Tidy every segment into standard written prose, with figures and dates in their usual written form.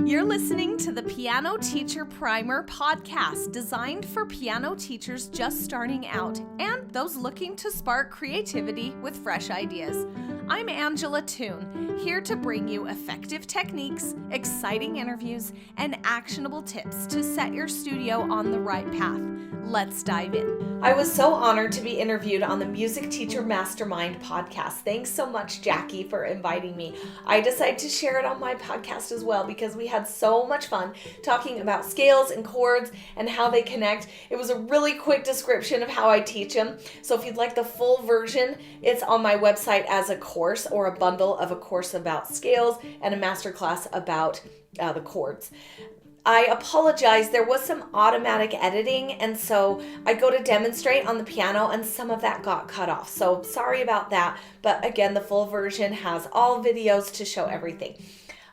You're listening to the Piano Teacher Primer podcast, designed for piano teachers just starting out and those looking to spark creativity with fresh ideas. I'm Angela Toon, here to bring you effective techniques, exciting interviews, and actionable tips to set your studio on the right path. Let's dive in. I was so honored to be interviewed on the Music Teacher Mastermind podcast. Thanks so much, Jackie, for inviting me. I decided to share it on my podcast as well because we had so much fun talking about scales and chords and how they connect. It was a really quick description of how I teach them. So if you'd like the full version, it's on my website as a course or a bundle of a course about scales and a masterclass about the chords. I apologize, there was some automatic editing, and so I go to demonstrate on the piano and some of that got cut off. So sorry about that, but again, the full version has all videos to show everything.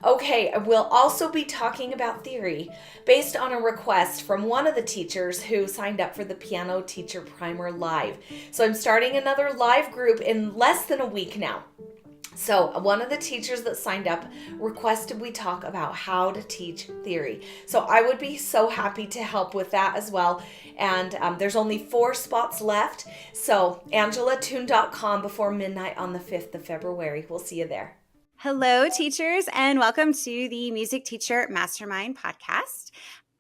Okay, we'll also be talking about theory based on a request from one of the teachers who signed up for the Piano Teacher Primer Live. So I'm starting another live group in less than a week now. So one of the teachers that signed up requested we talk about how to teach theory. So I would be so happy to help with that as well. And there's only 4 spots left. So angelatoon.com before midnight on the 5th of February. We'll see you there. Hello, teachers, and welcome to the Music Teacher Mastermind Podcast.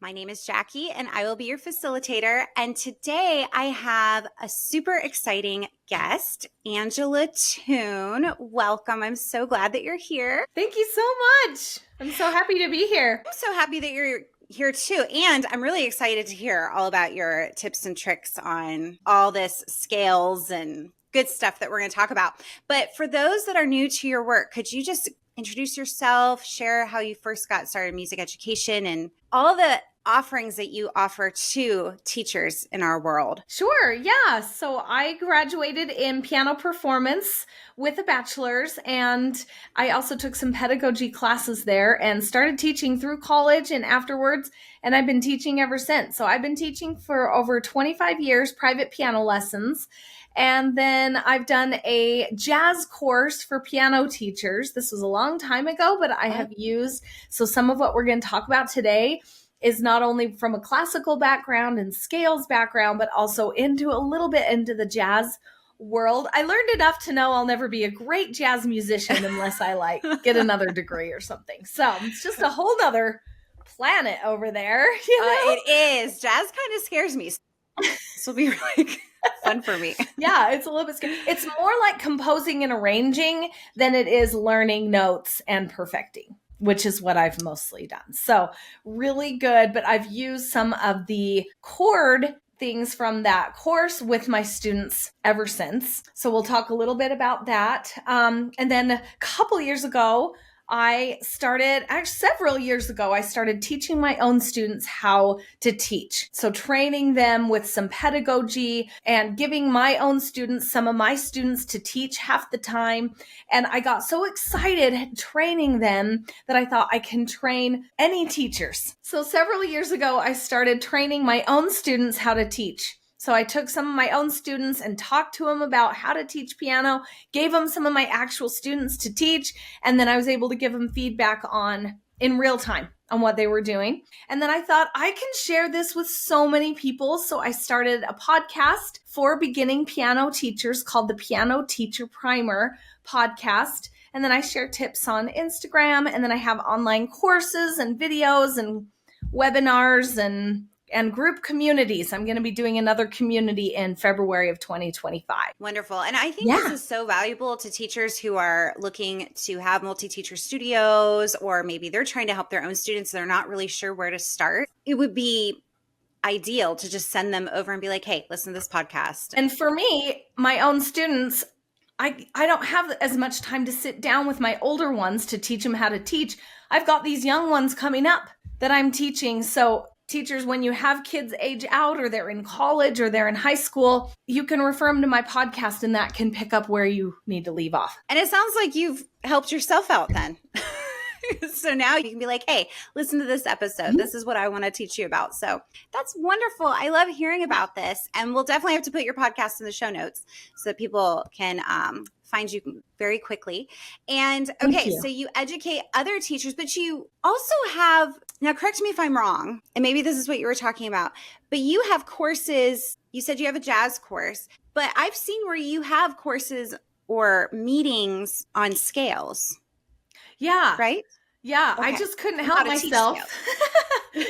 My name is Jackie, and I will be your facilitator. And today I have a super exciting guest, Angela Toon. Welcome. I'm so glad that you're here. Thank you so much. I'm so happy to be here. I'm so happy that you're here too. And I'm really excited to hear all about your tips and tricks on all this scales and good stuff that we're going to talk about. But for those that are new to your work, could you just introduce yourself, share how you first got started in music education and all the offerings that you offer to teachers in our world? Sure, yeah. So I graduated in piano performance with a bachelor's, and I also took some pedagogy classes there and started teaching through college and afterwards, and I've been teaching ever since. So I've been teaching for over 25 years, private piano lessons. And then I've done a jazz course for piano teachers. This was a long time ago, but I have used, so some of what we're going to talk about today is not only from a classical background and scales background, but also into a little bit into the jazz world. I learned enough to know I'll never be a great jazz musician unless I get another degree or something. So it's just a whole nother planet over there. You know? It is. Jazz kind of scares me. This will be really fun for me. Yeah, it's a little bit scary. It's more like composing and arranging than it is learning notes and perfecting, which is what I've mostly done. So really good, but I've used some of the chord things from that course with my students ever since. So we'll talk a little bit about that. And then a couple years ago, several years ago, I started teaching my own students how to teach. So training them with some pedagogy and giving my own students, some of my students to teach half the time. And I got so excited training them that I thought I can train any teachers. So several years ago, I started training my own students how to teach. So I took some of my own students and talked to them about how to teach piano, gave them some of my actual students to teach, and then I was able to give them feedback in real time on what they were doing. And then I thought I can share this with so many people. So I started a podcast for beginning piano teachers called the Piano Teacher Primer Podcast. And then I share tips on Instagram, and then I have online courses and videos and webinars and group communities. I'm going to be doing another community in February of 2025. Wonderful. And I think this is so valuable to teachers who are looking to have multi-teacher studios, or maybe they're trying to help their own students. They're not really sure where to start. It would be ideal to just send them over and be like, hey, listen to this podcast. And for me, my own students, I don't have as much time to sit down with my older ones to teach them how to teach. I've got these young ones coming up that I'm teaching. So teachers, when you have kids age out or they're in college or they're in high school, you can refer them to my podcast and that can pick up where you need to leave off. And it sounds like you've helped yourself out then. So now you can be like, hey, listen to this episode. This is what I want to teach you about. So that's wonderful. I love hearing about this. And we'll definitely have to put your podcast in the show notes so that people can find you very quickly. And Thank okay, you. so you educate other teachers, but you also have, now correct me if I'm wrong, and maybe this is what you were talking about, but you have courses, you said you have a jazz course, but I've seen where you have courses or meetings on scales, Yeah. right? Yeah. Okay. I just couldn't How help to teach myself scales.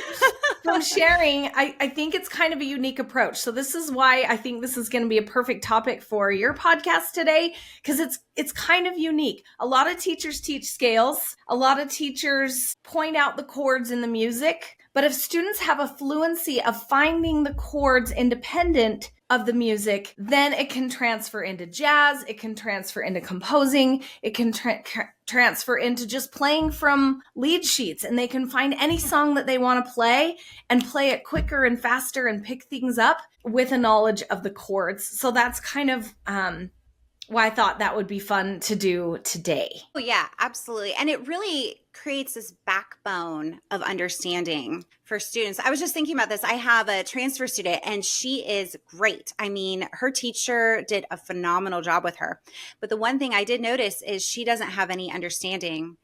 from sharing. I think it's kind of a unique approach. So this is why I think this is going to be a perfect topic for your podcast today, because it's kind of unique. A lot of teachers teach scales. A lot of teachers point out the chords in the music. But if students have a fluency of finding the chords independent of the music, then it can transfer into jazz, it can transfer into composing, it can transfer into just playing from lead sheets, and they can find any song that they want to play and play it quicker and faster and pick things up with a knowledge of the chords. So that's kind of why I thought that would be fun to do today. Oh, yeah, absolutely. And it really creates this backbone of understanding for students. I was just thinking about this. I have a transfer student and she is great. I mean, her teacher did a phenomenal job with her. But the one thing I did notice is she doesn't have any understanding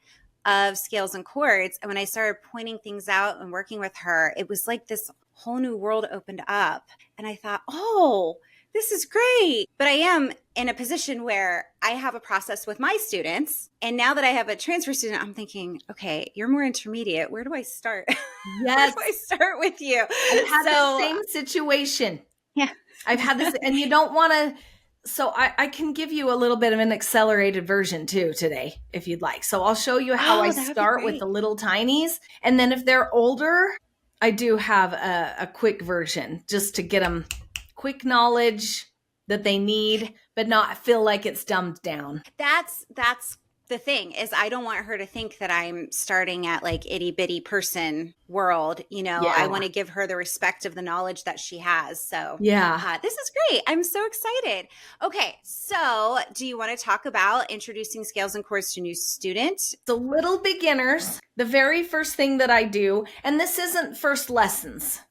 of scales and chords. And when I started pointing things out and working with her, it was like this whole new world opened up. And I thought, oh, this is great. But I am in a position where I have a process with my students. And now that I have a transfer student, I'm thinking, okay, you're more intermediate. Where do I start? Yes. Where do I start with you? I've had the same situation. Yeah. I've had this, and you don't want to. So I can give you a little bit of an accelerated version too today, if you'd like. So I'll show you how I start with the little tinies. And then if they're older, I do have a quick version just to get them quick knowledge that they need, but not feel like it's dumbed down. That's the thing, is I don't want her to think that I'm starting at like itty bitty person world. You know, Yeah. I want to give her the respect of the knowledge that she has. So yeah, this is great. I'm so excited. Okay. So do you want to talk about introducing scales and chords to new students? the little beginners, the very first thing that I do, and this isn't first lessons.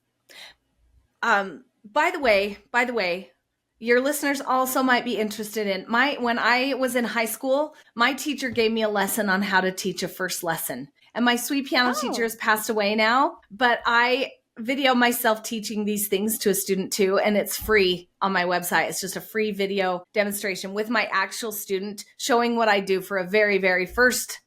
By the way, your listeners also might be interested in when I was in high school, my teacher gave me a lesson on how to teach a first lesson. And my sweet piano teacher has passed away now, but I video myself teaching these things to a student too. And it's free on my website. It's just a free video demonstration with my actual student showing what I do for a very, very first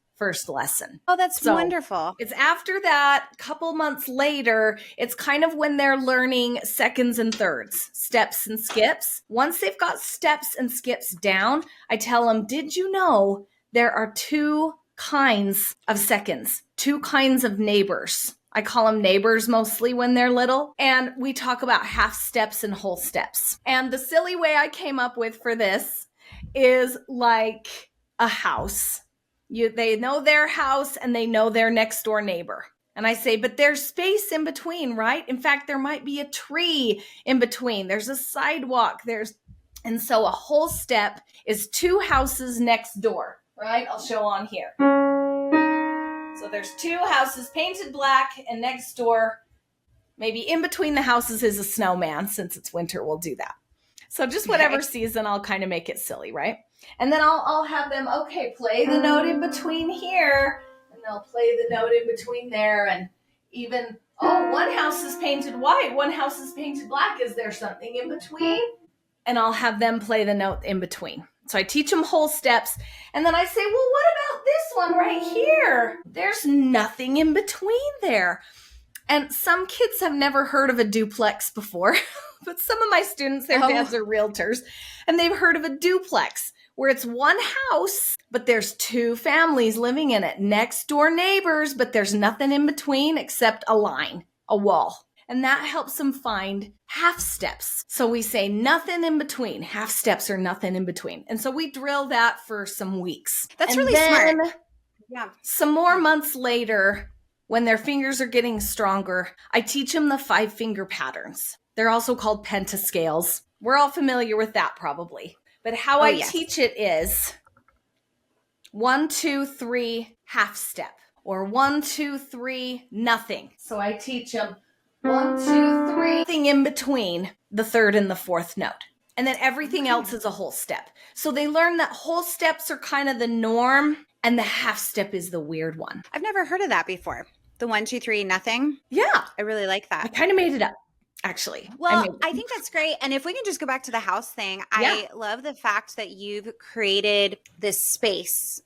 lesson. Oh, that's wonderful. It's after that, couple months later, it's kind of when they're learning seconds and thirds, steps and skips. Once they've got steps and skips down, I tell them, did you know there are two kinds of seconds, two kinds of neighbors? I call them neighbors mostly when they're little. And we talk about half steps and whole steps. And the silly way I came up with for this is like a house. They know their house and they know their next door neighbor. And I say, but there's space in between, right? In fact, there might be a tree in between. There's a sidewalk. And so a whole step is two houses next door, right? I'll show on here. So there's two houses painted black, and next door, maybe in between the houses is a snowman. Since it's winter, we'll do that. So just whatever season, I'll kind of make it silly, right? And then I'll have them, okay, play the note in between here, and they'll play the note in between there, and even, one house is painted white, one house is painted black. Is there something in between? And I'll have them play the note in between. So I teach them whole steps, and then I say, well, what about this one right here? There's nothing in between there. And some kids have never heard of a duplex before, but some of my students, their dads are realtors, and they've heard of a duplex where it's one house, but there's two families living in it, next door neighbors, but there's nothing in between except a line, a wall. And that helps them find half steps. So we say nothing in between, half steps or nothing in between. And so we drill that for some weeks. That's really smart. Yeah. Some more months later, when their fingers are getting stronger, I teach them the 5-finger patterns. They're also called pentascales. We're all familiar with that probably. But how I teach it is 1, 2, 3, half step, or 1, 2, 3, nothing. So I teach them 1, 2, 3, nothing in between the third and the fourth note. And then everything else is a whole step. So they learn that whole steps are kind of the norm and the half step is the weird one. I've never heard of that before. The 1, 2, 3, nothing. Yeah. I really like that. I kind of made it up, actually. Well, I think that's great. And if we can just go back to the house thing, I love the fact that you've created this space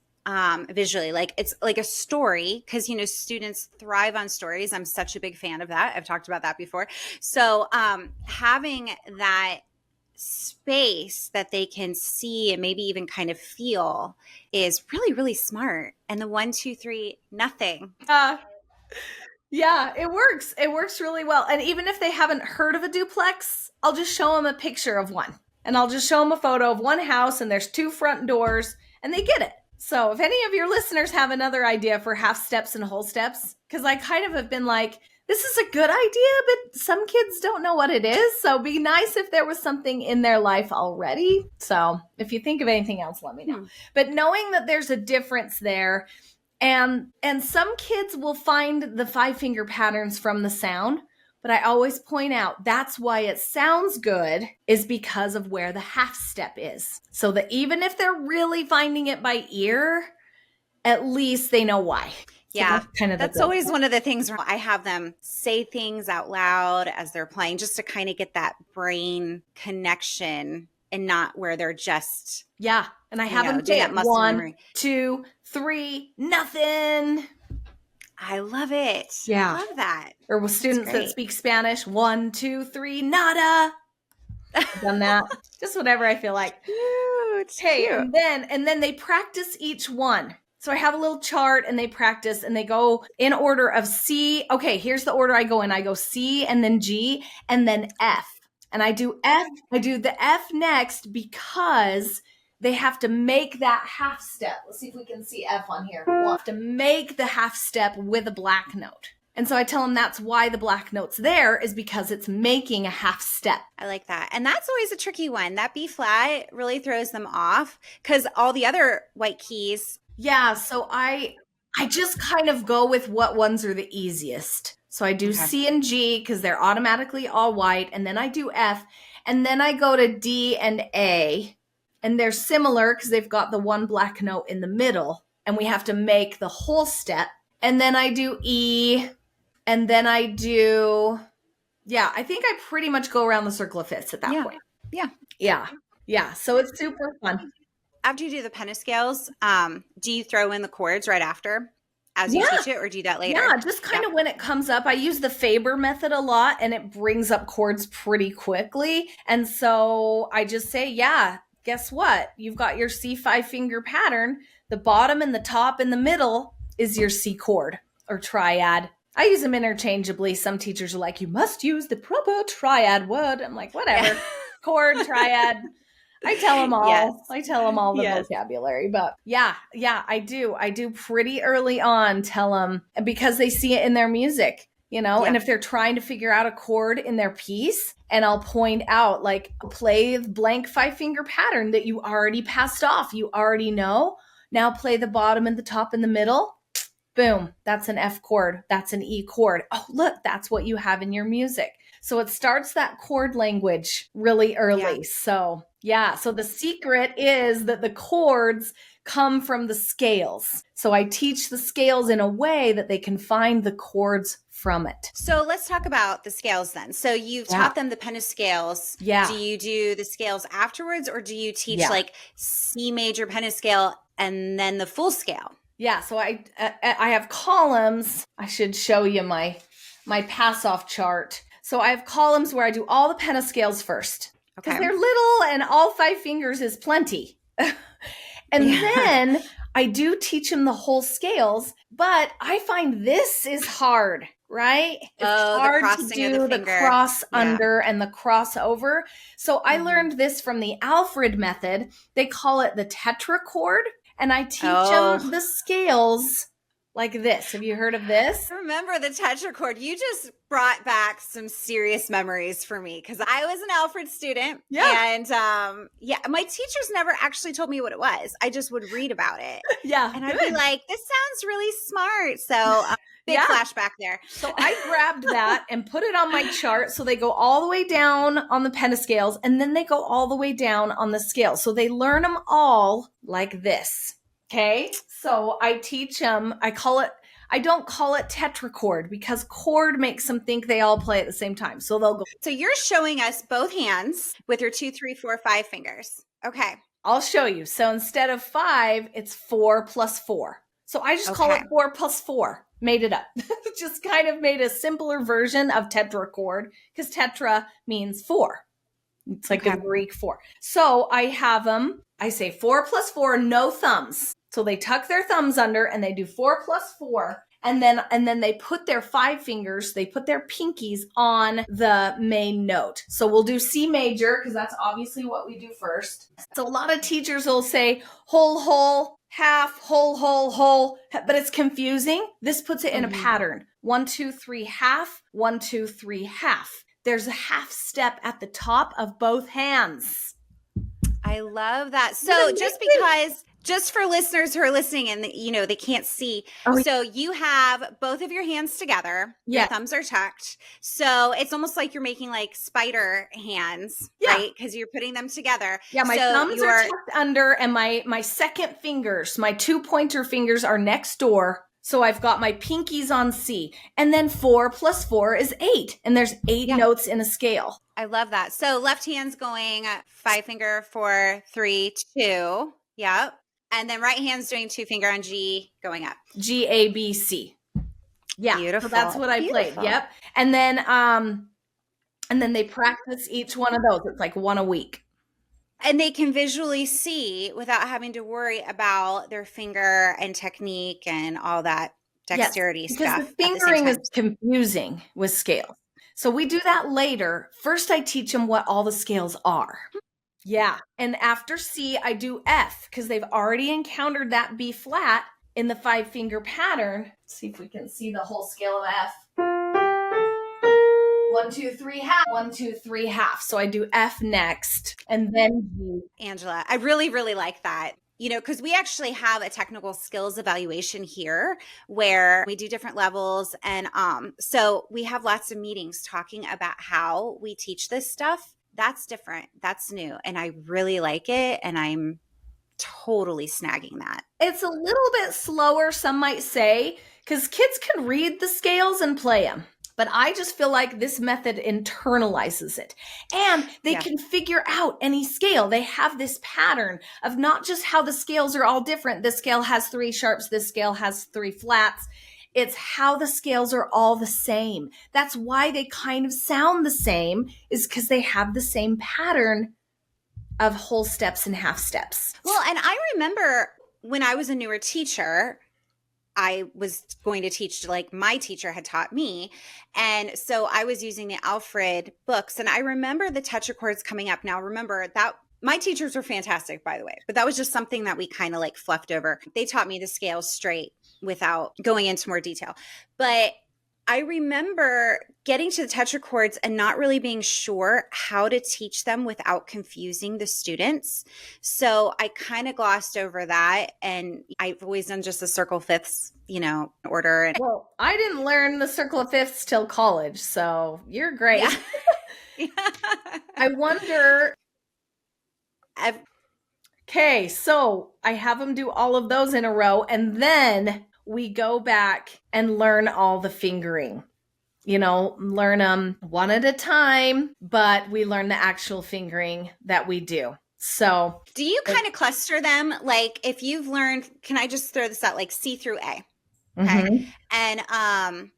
visually, like it's like a story, because students thrive on stories. I'm such a big fan of that. I've talked about that before. So having that space that they can see and maybe even kind of feel is really, really smart. And the 1, 2, 3, nothing. Yeah, it works. It works really well. And even if they haven't heard of a duplex, I'll just show them a picture of one. And I'll just show them a photo of one house and there's 2 front doors and they get it. So if any of your listeners have another idea for half steps and whole steps, because I kind of have been like, this is a good idea, but some kids don't know what it is. So it'd be nice if there was something in their life already. So if you think of anything else, let me know. But knowing that there's a difference there, and some kids will find the 5-finger patterns from the sound, but I always point out that's why it sounds good is because of where the half step is. So that even if they're really finding it by ear, at least they know why. So that's always one of the things where I have them say things out loud as they're playing, just to kind of get that brain connection and not where they're just and I have them say 1, 2, 3, nothing. I love it. Yeah. I love that. Or with students that speak Spanish, 1, 2, 3, nada. I've done that. Just whatever I feel like. Cute. And then they practice each one. So I have a little chart and they practice and they go in order of C. Okay, here's the order I go in. I go C and then G and then F. And I do F. I do the F next because they have to make that half step. Let's see if we can see F on here. We'll have to make the half step with a black note. And so I tell them that's why the black note's there, is because it's making a half step. I like that. And that's always a tricky one. That B flat really throws them off because all the other white keys. Yeah, so I just kind of go with what ones are the easiest. So I do C and G because they're automatically all white. And then I do F. And then I go to D and A. And they're similar because they've got the one black note in the middle. And we have to make the whole step. And then I do E. And then I do, I think I pretty much go around the circle of fifths at that point. Yeah. So it's super fun. After you do the pentascales, do you throw in the chords right after as you teach it, or do you do that later? Yeah, just kind of when it comes up. I use the Faber method a lot, and it brings up chords pretty quickly. And so I just say, guess what? You've got your C 5-finger pattern. The bottom and the top and the middle is your C chord or triad. I use them interchangeably. Some teachers are like, you must use the proper triad word. I'm like, whatever. Chord, triad. I tell them all. Yes. I tell them all the vocabulary. But I do. I do pretty early on tell them, because they see it in their music, and if they're trying to figure out a chord in their piece, and I'll point out, like, play the blank 5-finger pattern that you already passed off. You already know. Now play the bottom and the top and the middle. Boom, that's an F chord. That's an E chord. Oh, look, that's what you have in your music. So it starts that chord language really early. So the secret is that the chords come from the scales. So I teach the scales in a way that they can find the chords from it. So let's talk about the scales then. So you've taught them the pentascales. Yeah. Do you do the scales afterwards, or do you teach like C major pentascale and then the full scale? Yeah, so I have columns. I should show you my pass-off chart. So I have columns where I do all the pentascales first. Because they're little and all 5 fingers is plenty. And then I do teach them the whole scales, but I find this is hard, right? It's hard to do the cross under and the crossover. So I learned this from the Alfred method. They call it the tetrachord. And I teach them the scales like this. Have you heard of this? I remember the tetrachord. You just brought back some serious memories for me, because I was an Alfred student. Yeah. And my teachers never actually told me what it was. I just would read about it. Yeah. And I'd be like, this sounds really smart. So Big flashback there. So I grabbed that and put it on my chart. So they go all the way down on the pentascales and then they go all the way down on the scale. So they learn them all like this. Okay. So I teach them, I don't call it tetrachord because chord makes them think they all play at the same time. So they'll go. So you're showing us both hands with your 2, 3, 4, 5 fingers. Okay. I'll show you. So instead of 5, it's 4 plus 4. So I just call it 4 plus 4. Made it up. Just kind of made a simpler version of tetrachord because tetra means 4. It's like a Greek 4. So I have them, I say 4 plus 4, no thumbs. So they tuck their thumbs under and they do 4 plus 4. And then they put their 5 fingers, they put their pinkies on the main note. So we'll do C major because that's obviously what we do first. So a lot of teachers will say whole, whole, half, whole, whole, whole, but it's confusing. This puts it in a pattern. 1, 2, 3, half, 1, 2, 3, half. There's a half step at the top of both hands. I love that. So just for listeners who are listening and they can't see. So you have both of your hands together. Your thumbs are tucked. So it's almost like you're making like spider hands, right? Because you're putting them together. Yeah, my thumbs are tucked under and my second fingers, my 2 pointer fingers are next door. So I've got my pinkies on C. And then 4 plus 4 is 8. And there's 8 notes in a scale. I love that. So left hand's going 5 finger, 4, 3, 2. Yep. And then right hand's doing 2 finger on G going up. G, A, B, C. Yeah. Beautiful. So that's what I played. Yep. And then they practice each one of those. It's like one a week. And they can visually see without having to worry about their finger and technique and all that dexterity stuff. Because the fingering is confusing with scales. So we do that later. First, I teach them what all the scales are. Yeah. And after C, I do F because they've already encountered that B flat in the 5 finger pattern. Let's see if we can see the whole scale of F. 1, 2, 3, half. 1, 2, 3, half. So I do F next and then G. Angela, I really, really like that. Because we actually have a technical skills evaluation here where we do different levels. And so we have lots of meetings talking about how we teach this stuff. That's different. That's new. And I really like it. And I'm totally snagging that. It's a little bit slower, some might say, because kids can read the scales and play them. But I just feel like this method internalizes it. And they can figure out any scale. They have this pattern of not just how the scales are all different. This scale has 3 sharps. This scale has 3 flats. It's how the scales are all the same. That's why they kind of sound the same, is because they have the same pattern of whole steps and half steps. Well, and I remember when I was a newer teacher, I was going to teach like my teacher had taught me. And so I was using the Alfred books. And I remember the tetrachords coming up. Now, remember that my teachers were fantastic, by the way, but that was just something that we kind of like fluffed over. They taught me the scales straight without going into more detail. But I remember getting to the tetrachords and not really being sure how to teach them without confusing the students. So I kind of glossed over that. And I've always done just the circle fifths, order. And well, I didn't learn the circle of fifths till college. So you're great. Yeah. I wonder. Okay. So I have them do all of those in a row. And then we go back and learn all the fingering, learn them one at a time, but we learn the actual fingering that we do. So do you kind of cluster them? Like if you've learned, can I just throw this out, like C through A? Okay. And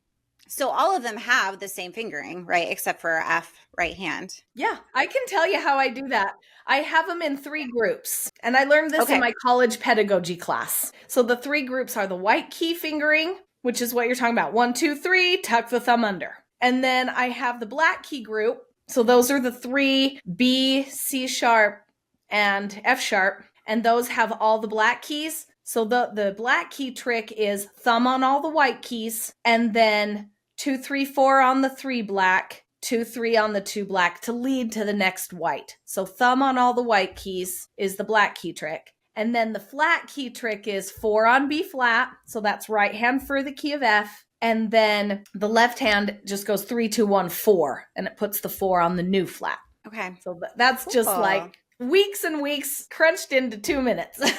so all of them have the same fingering, right? Except for F, right hand. Yeah, I can tell you how I do that. I have them in 3 groups, and I learned this in my college pedagogy class. So the 3 groups are the white key fingering, which is what you're talking about. 1, 2, 3, tuck the thumb under. And then I have the black key group. So those are the 3, B, C sharp, and F sharp. And those have all the black keys. So the black key trick is thumb on all the white keys, and then 2, 3, 4 on the 3 black, 2, 3 on the 2 black to lead to the next white. So thumb on all the white keys is the black key trick. And then the flat key trick is 4 on B flat. So that's right hand for the key of F, And then the left hand just goes 3, 2, 1, 4, and it puts the 4 on the new flat. Okay. So that's just like weeks and weeks crunched into 2 minutes. But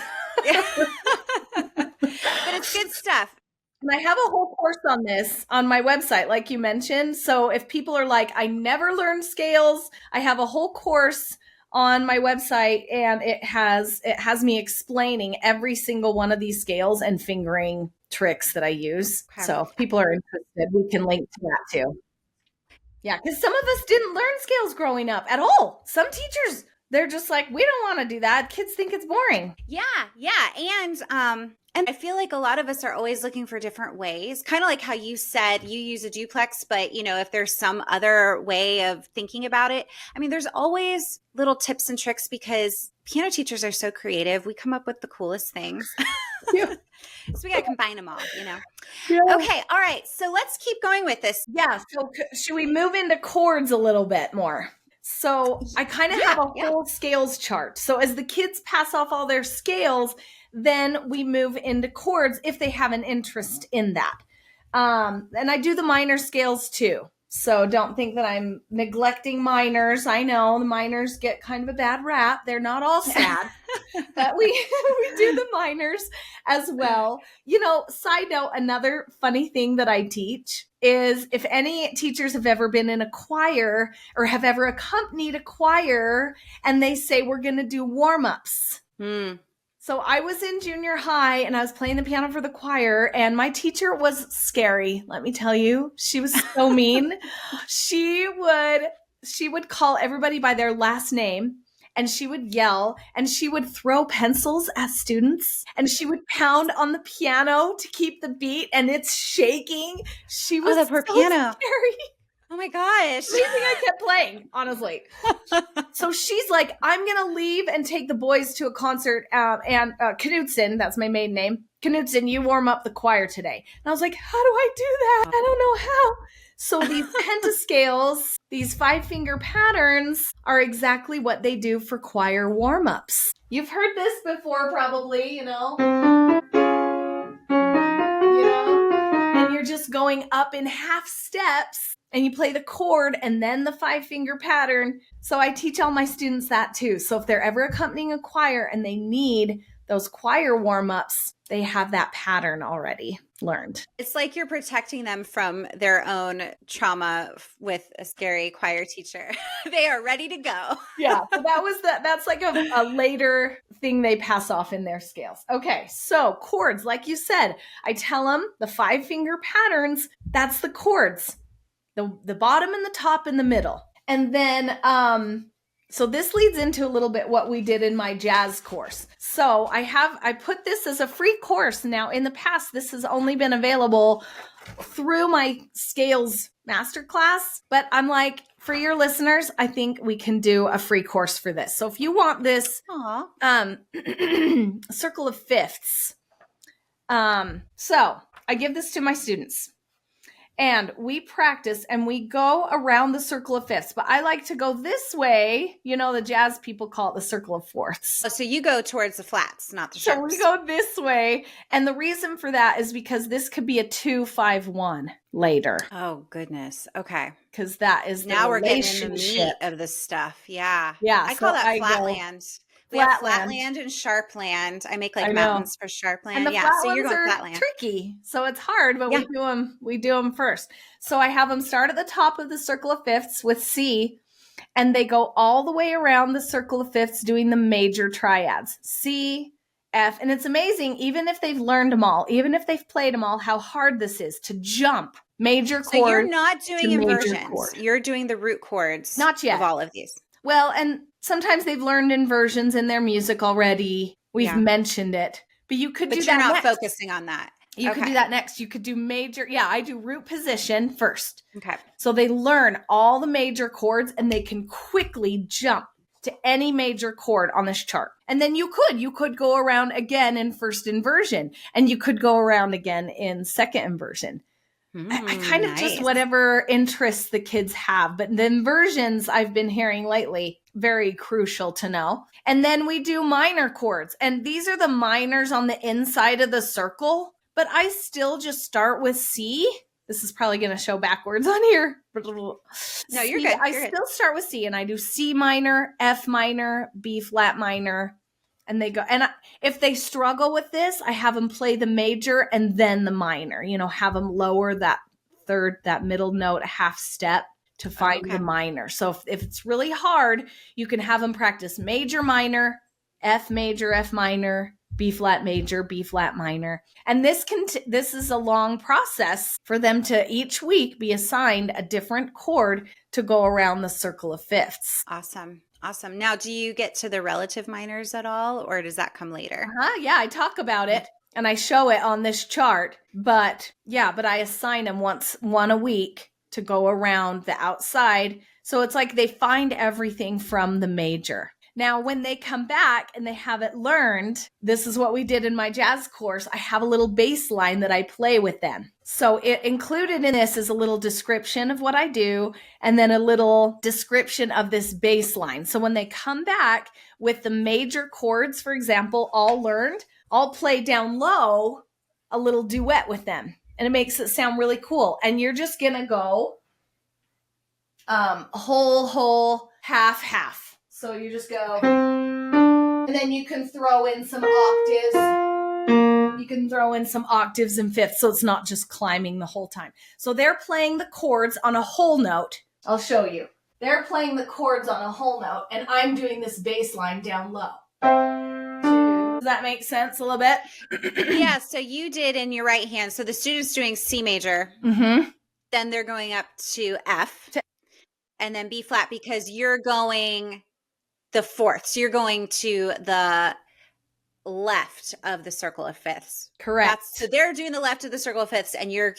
it's good stuff. And I have a whole course on this on my website, like you mentioned. So if people are like, I never learned scales, I have a whole course on my website, and it has me explaining every single one of these scales and fingering tricks that I use. Okay. So if people are interested, we can link to that too. Yeah, because some of us didn't learn scales growing up at all. Some teachers, they're just like, we don't want to do that. Kids think it's boring. Yeah. And I feel like a lot of us are always looking for different ways, kind of like how you said you use a duplex, but if there's some other way of thinking about it, I mean, there's always little tips and tricks because piano teachers are so creative. We come up with the coolest things. Yeah. So we got to combine them all, Yeah. Okay. All right. So let's keep going with this. Yeah. So should we move into chords a little bit more? So I kind of have a whole scales chart. So as the kids pass off all their scales, then we move into chords if they have an interest in that. And I do the minor scales too. So don't think that I'm neglecting minors. I know the minors get kind of a bad rap. They're not all sad, but we do the minors as well. Side note, another funny thing that I teach is if any teachers have ever been in a choir or have ever accompanied a choir and they say, we're going to do warm-ups. So I was in junior high and I was playing the piano for the choir, and my teacher was scary. Let me tell you, she was so mean. She would call everybody by their last name, and she would yell, and she would throw pencils at students, and she would pound on the piano to keep the beat, and it's shaking. She was the poor piano. Scary. Oh my gosh. Amazing I kept playing, honestly. So she's like, I'm going to leave and take the boys to a concert. And Knudsen, that's my maiden name. Knudsen, you warm up the choir today. And I was like, how do I do that? I don't know how. So these pentascales, these 5-finger patterns are exactly what they do for choir warm-ups. You've heard this before probably, And you're just going up in half steps. And you play the chord and then the 5-finger pattern. So I teach all my students that too. So if they're ever accompanying a choir and they need those choir warm-ups, they have that pattern already learned. It's like you're protecting them from their own trauma with a scary choir teacher. They are ready to go. Yeah. So that's like a later thing they pass off in their scales. Okay. So chords, like you said, I tell them the 5-finger patterns, that's the chords. The bottom and the top and the middle. And then, so this leads into a little bit what we did in my jazz course. So I put this as a free course. Now in the past, this has only been available through my scales masterclass, but I'm like, for your listeners, I think we can do a free course for this. So if you want this, circle of fifths. So I give this to my students. And we practice and we go around the circle of fifths. But I like to go this way. The jazz people call it the circle of fourths. Oh, so you go towards the flats, not the sharps. So we go this way. And the reason for that is because this could be a 2-5-1 later. Oh, goodness. Okay. Because that is now we're getting in the meat of this stuff. Yeah. Yeah. I call that flatland. We have flatland and sharpland. I make mountains for sharpland. And the flat so you're going flatland. Tricky. So it's hard, but we do them first. So I have them start at the top of the circle of fifths with C, and they go all the way around the circle of fifths doing the major triads. C, F, and it's amazing, even if they've learned them all, even if they've played them all, how hard this is to jump major chord. So you're not doing inversions. You're doing the root chords. Not yet. Of all of these. Well, and sometimes they've learned inversions in their music already. We've mentioned it. But you could do that next. But you're not focusing on that. You could do that next. You could do major. Yeah, I do root position first. Okay. So they learn all the major chords and they can quickly jump to any major chord on this chart. And then you could go around again in first inversion, and you could go around again in second inversion. I kind of just whatever interests the kids have. But the inversions I've been hearing lately, very crucial to know. And then we do minor chords. And these are the minors on the inside of the circle. But I still just start with C This is probably going to show backwards on here. No, you're good. I still start with C, and I do C minor, F minor, B flat minor, and they go. And if they struggle with this, I have them play the major and then the minor. Have them lower that middle note a half step to find the minor. So if it's really hard, you can have them practice major, minor, F minor, B flat major, B flat minor. And this is a long process for them to each week be assigned a different chord to go around the circle of fifths. Awesome. Now, do you get to the relative minors at all, or does that come later? Yeah, I talk about it and I show it on this chart, but I assign them one a week to go around the outside. So it's like they find everything from the major. Now, when they come back and they have it learned, this is what we did in my jazz course. I have a little bass line that I play with them. So it included in this is a little description of what I do and then a little description of this bass line. So when they come back with the major chords, for example, all learned, I'll play down low a little duet with them. And it makes it sound really cool. And you're just going to go whole, half. So you just go, and then you can throw in some octaves. You can throw in some octaves and fifths, so it's not just climbing the whole time. So they're playing the chords on a whole note. I'll show you. They're playing the chords on a whole note, and I'm doing this bass line down low. Does that make sense a little bit? Yeah, so you did in your right hand. So the student's doing C major. Mm-hmm. Then they're going up to F. And then B flat because you're going the fourth. So you're going to the left of the circle of fifths. Correct. So they're doing the left of the circle of fifths and you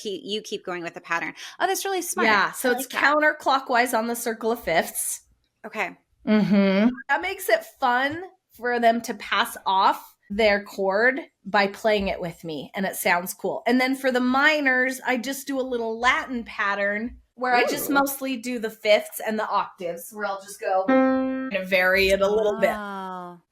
keep going with the pattern. Oh, that's really smart. Yeah. So it's counterclockwise on the circle of fifths. Okay. Mm-hmm. That makes it fun for them to pass off their chord by playing it with me. And it sounds cool. And then for the minors, I just do a little Latin pattern where I just mostly do the fifths and the octaves, where I'll just go and vary it a little bit.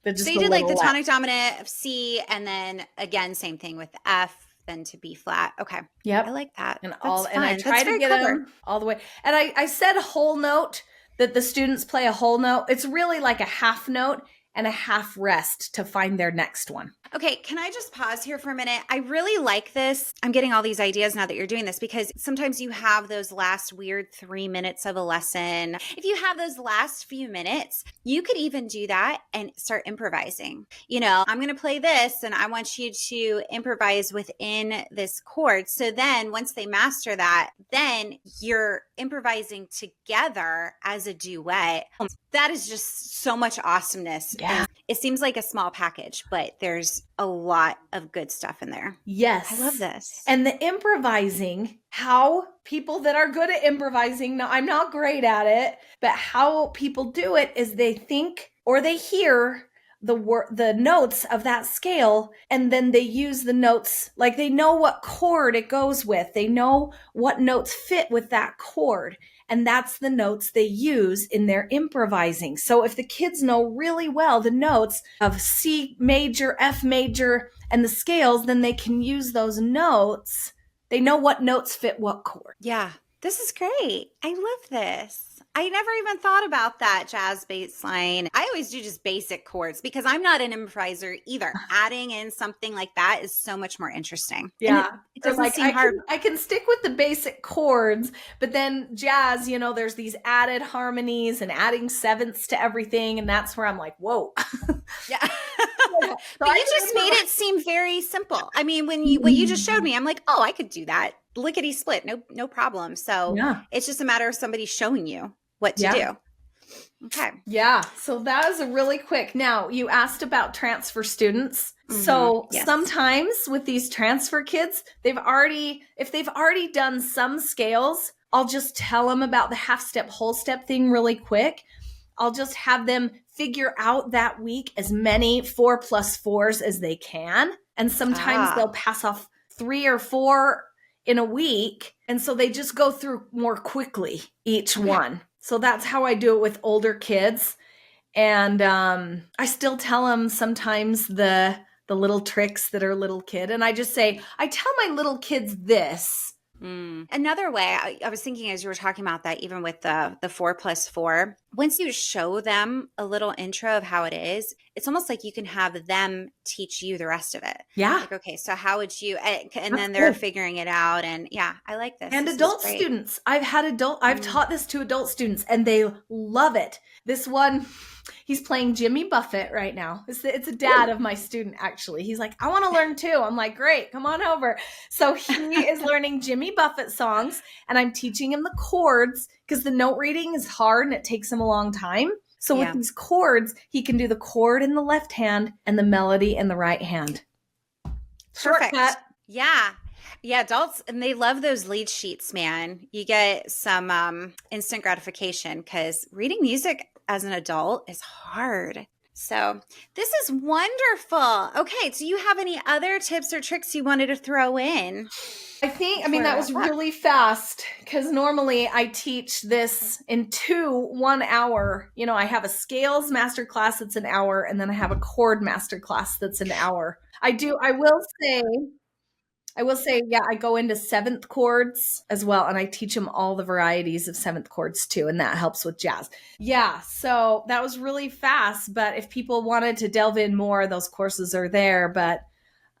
But so you did like the tonic dominant of C, and then again, same thing with F, then to B flat. Okay. Yep. I like that. And I try to get them all the way. And I said whole note, that the students play a whole note. It's really like a half note and a half rest to find their next one. Okay, can I just pause here for a minute? I really like this. I'm getting all these ideas now that you're doing this because sometimes you have those last weird 3 minutes of a lesson. If you have those last few minutes, you could even do that and start improvising. I'm going to play this and I want you to improvise within this chord. So then once they master that, then you're improvising together as a duet. That is just so much awesomeness. Yeah. And it seems like a small package, but there's a lot of good stuff in there. Yes. I love this. And the improvising, how people that are good at improvising, now I'm not great at it, but how people do it is they think or they hear the notes of that scale, and then they use the notes, like they know what chord it goes with. They know what notes fit with that chord. And that's the notes they use in their improvising. So if the kids know really well the notes of C major, F major, and the scales, then they can use those notes. They know what notes fit what chord. Yeah, this is great. I love this. I never even thought about that jazz bass line. I always do just basic chords because I'm not an improviser either. Adding in something like that is so much more interesting. Yeah. It doesn't seem hard. I can stick with the basic chords, but then jazz, there's these added harmonies and adding sevenths to everything. And that's where I'm like, whoa. Yeah. But you just made it seem very simple. I mean, what you just showed me, I'm like, oh, I could do that. Lickety split. No problem. So It's just a matter of somebody showing you what to do. Okay. Yeah. So that was a really quick. Now, you asked about transfer students. Mm-hmm. So sometimes with these transfer kids, if they've already done some scales, I'll just tell them about the half step, whole step thing really quick. I'll just have them figure out that week as many 4+4s as they can. And sometimes they'll pass off 3 or 4 in a week. And so they just go through more quickly each one. So that's how I do it with older kids. And I still tell them sometimes the little tricks that are little kid. And I just say, I tell my little kids this Another way, I was thinking as you were talking about that, even with the 4+4, once you show them a little intro of how it is, it's almost like you can have them teach you the rest of it. Yeah. Like, okay, so how would you, and then they're figuring it out. And yeah, I like this. And this adult students. I've taught this to adult students and they love it. This one, he's playing Jimmy Buffett right now. It's a dad of my student, actually. He's like, I want to learn too. I'm like, great, come on over. So he is learning Jimmy Buffett songs and I'm teaching him the chords because the note reading is hard and it takes him a long time. So with these chords, he can do the chord in the left hand and the melody in the right hand. Perfect. Shortcut. Yeah. Yeah, adults, and they love those lead sheets, man. You get some instant gratification because reading music as an adult is hard. So this is wonderful. Okay, do you have any other tips or tricks you wanted to throw in? That was really fast because normally I teach this in 1 hour. You know, I have a scales masterclass that's an hour, and then I have a chord masterclass that's an hour. I will say, yeah, I go into 7th chords as well, and I teach them all the varieties of 7th chords too, and that helps with jazz. Yeah, so that was really fast, but if people wanted to delve in more, those courses are there. But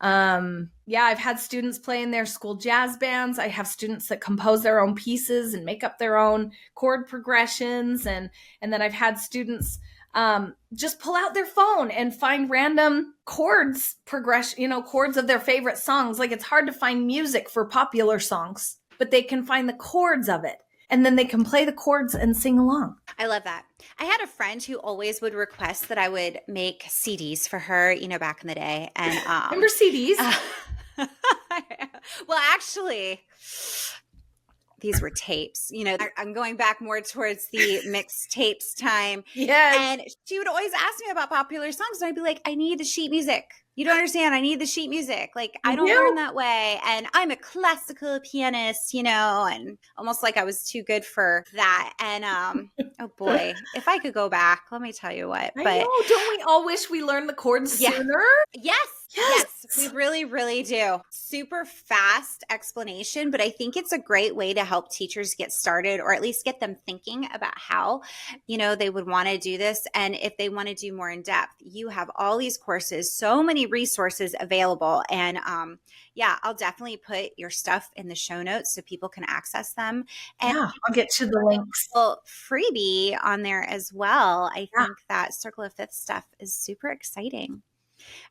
yeah, I've had students play in their school jazz bands. I have students that compose their own pieces and make up their own chord progressions, and then I've had students just pull out their phone and find random chords chords of their favorite songs. Like, it's hard to find music for popular songs, but they can find the chords of it. And then they can play the chords and sing along. I love that. I had a friend who always would request that I would make CDs for her, back in the day. And remember CDs? Well, actually, these were tapes. I'm going back more towards the mixed tapes time. Yes. And she would always ask me about popular songs. And I'd be like, I need the sheet music. You don't understand. I need the sheet music. Like, I don't learn that way. And I'm a classical pianist, and almost like I was too good for that. And oh boy, if I could go back, let me tell you what. I know. Don't we all wish we learned the chords sooner? Yes, we really, really do. Super fast explanation, but I think it's a great way to help teachers get started, or at least get them thinking about how, they would want to do this. And if they want to do more in depth, you have all these courses, so many resources available. And I'll definitely put your stuff in the show notes so people can access them. And I'll get you the links. Freebie on there as well. I think that Circle of Fifth stuff is super exciting.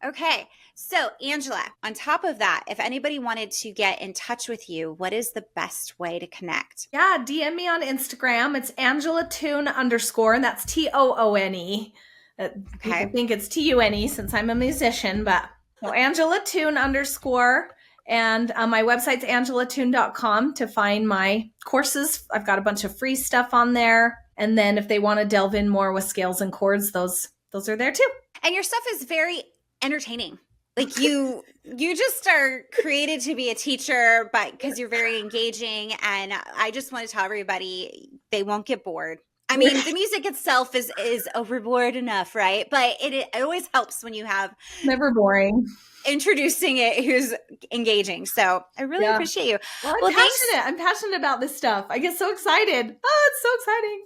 Okay. So Angela, on top of that, if anybody wanted to get in touch with you, what is the best way to connect? Yeah. DM me on Instagram. It's AngelaTune _ and that's TOONE. I think it's TUNE since I'm a musician, but AngelaTune _ and my website's angelatune.com to find my courses. I've got a bunch of free stuff on there. And then if they want to delve in more with scales and chords, those are there too. And your stuff is very entertaining. Like, you just are created to be a teacher, but because you're very engaging. And I just want to tell everybody they won't get bored. I mean, the music itself is overboard enough, right? But it always helps when you have never boring introducing it who's engaging. So I really appreciate you. Well, I'm passionate. I'm passionate about this stuff. I get so excited. Oh, it's so exciting.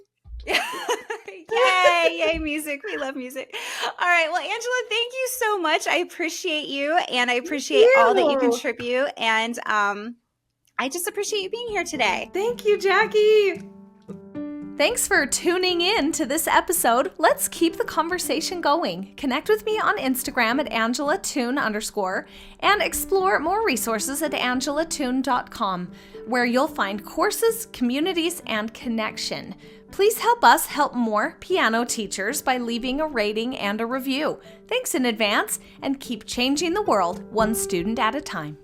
Yay, music. We love music. All right. Well, Angela, thank you so much. I appreciate you, and I appreciate all that you contribute. And I just appreciate you being here today. Thank you, Jackie. Thanks for tuning in to this episode. Let's keep the conversation going. Connect with me on Instagram at AngelaTune _ and explore more resources at angelatune.com, where you'll find courses, communities, and connection. Please help us help more piano teachers by leaving a rating and a review. Thanks in advance, and keep changing the world one student at a time.